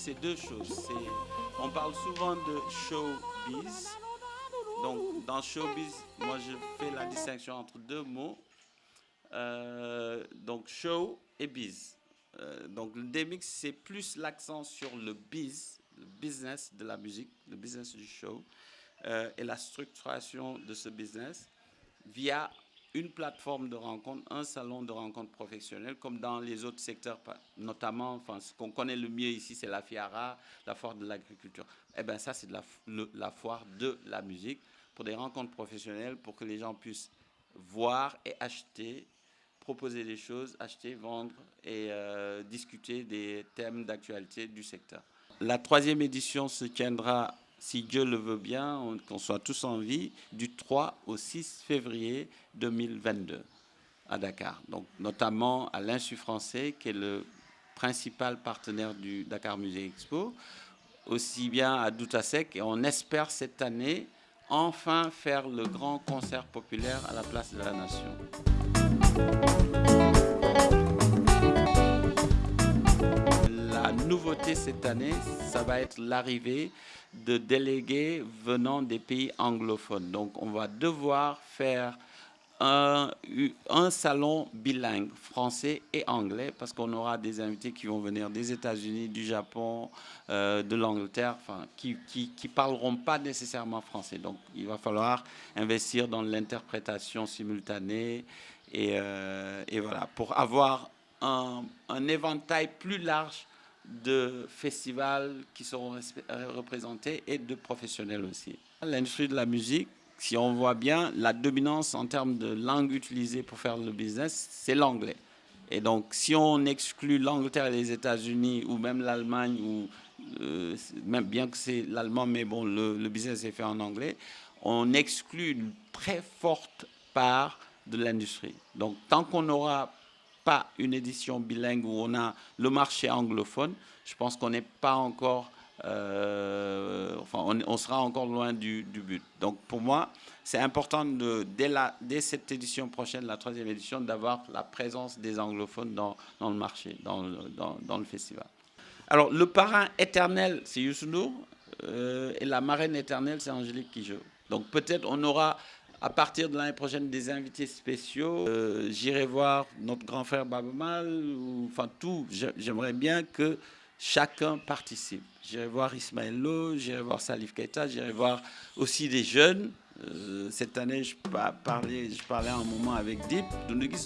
c'est deux choses. On parle souvent de showbiz. Donc, dans showbiz, moi, je fais la distinction entre deux mots. Donc, show et biz. Donc, le DMX, c'est plus l'accent sur le biz, le business de la musique, le business du show, et la structuration de ce business via une plateforme de rencontre, un salon de rencontre professionnelle, comme dans les autres secteurs, notamment, enfin, ce qu'on connaît le mieux ici, c'est la FIARA, la foire de l'agriculture. Eh bien, ça, c'est la foire de la musique, pour des rencontres professionnelles, pour que les gens puissent voir et acheter, proposer des choses, acheter, vendre et discuter des thèmes d'actualité du secteur. La troisième édition se tiendra, si Dieu le veut bien, qu'on soit tous en vie, du 3 au 6 février 2022 à Dakar. Donc, notamment à l'Institut français, qui est le principal partenaire du Dakar Music Expo, aussi bien à Doutasek, et on espère cette année enfin faire le grand concert populaire à la place de la Nation. La nouveauté cette année, ça va être l'arrivée de délégués venant des pays anglophones. Donc on va devoir faire un salon bilingue, français et anglais, parce qu'on aura des invités qui vont venir des États-Unis, du Japon, de l'Angleterre, enfin, qui parleront pas nécessairement français. Donc il va falloir investir dans l'interprétation simultanée et voilà, pour avoir un éventail plus large de festivals qui seront représentés et de professionnels aussi. L'industrie de la musique, si on voit bien, la dominance en termes de langue utilisée pour faire le business, c'est l'anglais. Et donc, si on exclut l'Angleterre et les États-Unis, ou même l'Allemagne, ou même bien que c'est l'allemand, mais bon, le business est fait en anglais, on exclut une très forte part de l'industrie. Donc, tant qu'on n'aura pas une édition bilingue où on a le marché anglophone, je pense qu'on n'est pas encore, on sera encore loin du but. Donc pour moi, c'est important dès cette édition prochaine, la troisième édition, d'avoir la présence des anglophones dans le marché, dans le festival. Alors le parrain éternel, c'est Youssou N'Dour, et la marraine éternelle, c'est Angélique Kidjo. Donc peut-être on aura à partir de l'année prochaine des invités spéciaux. J'irai voir notre grand frère Baaba Maal, enfin tout. J'aimerais bien que chacun participe. J'irai voir Ismaël Lo, j'irai voir Salif Keita, j'irai voir aussi des jeunes. Cette année, je parlais un moment avec Dip Doundou Guiss.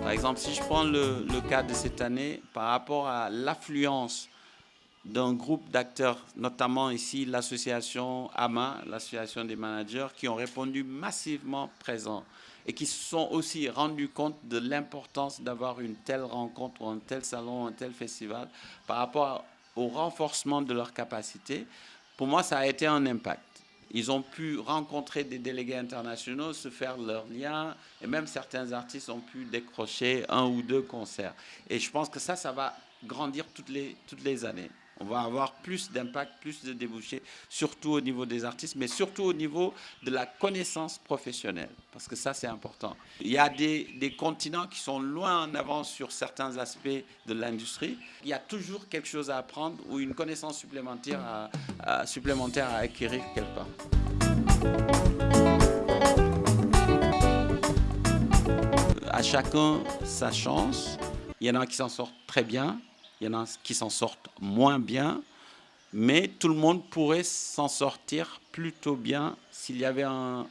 Par exemple, si je prends le cas de cette année, par rapport à l'affluence d'un groupe d'acteurs, notamment ici l'association AMA, l'association des managers, qui ont répondu massivement présents et qui se sont aussi rendus compte de l'importance d'avoir une telle rencontre, ou un tel salon, un tel festival, par rapport au renforcement de leurs capacités. Pour moi, ça a été un impact. Ils ont pu rencontrer des délégués internationaux, se faire leurs liens, et même certains artistes ont pu décrocher 1 ou 2 concerts. Et je pense que ça va grandir toutes les années. On va avoir plus d'impact, plus de débouchés, surtout au niveau des artistes, mais surtout au niveau de la connaissance professionnelle, parce que ça, c'est important. Il y a des continents qui sont loin en avance sur certains aspects de l'industrie. Il y a toujours quelque chose à apprendre ou une connaissance supplémentaire à acquérir quelque part. À chacun sa chance. Il y en a qui s'en sortent très bien. Il y en a qui s'en sortent moins bien, mais tout le monde pourrait s'en sortir plutôt bien s'il y avait un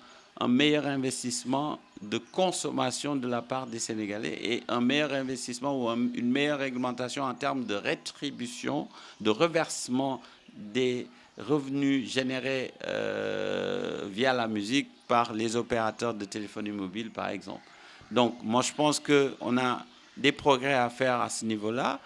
meilleur investissement de consommation de la part des Sénégalais et un meilleur investissement ou une meilleure réglementation en termes de rétribution, de reversement des revenus générés via la musique par les opérateurs de téléphonie mobile, par exemple. Donc, moi, je pense qu'on a des progrès à faire à ce niveau-là.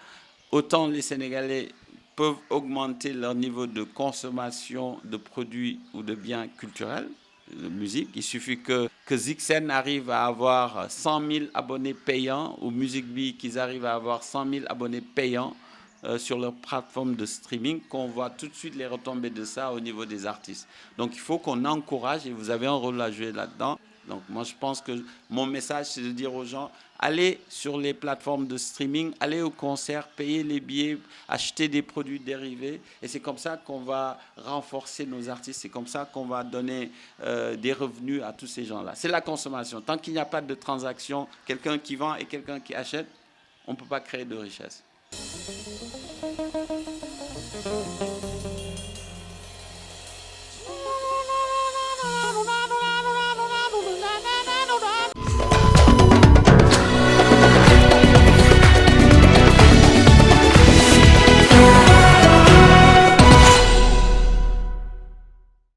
Autant les Sénégalais peuvent augmenter leur niveau de consommation de produits ou de biens culturels, de musique. Il suffit que Zixen arrive à avoir 100 000 abonnés payants, ou MusicBee qu'ils arrivent à avoir 100 000 abonnés payants sur leur plateforme de streaming, qu'on voit tout de suite les retombées de ça au niveau des artistes. Donc il faut qu'on encourage, et vous avez un rôle à jouer là-dedans, Donc moi, je pense que mon message, c'est de dire aux gens, allez sur les plateformes de streaming, allez au concert, payez les billets, achetez des produits dérivés. Et c'est comme ça qu'on va renforcer nos artistes. C'est comme ça qu'on va donner des revenus à tous ces gens-là. C'est la consommation. Tant qu'il n'y a pas de transaction, quelqu'un qui vend et quelqu'un qui achète, on ne peut pas créer de richesse.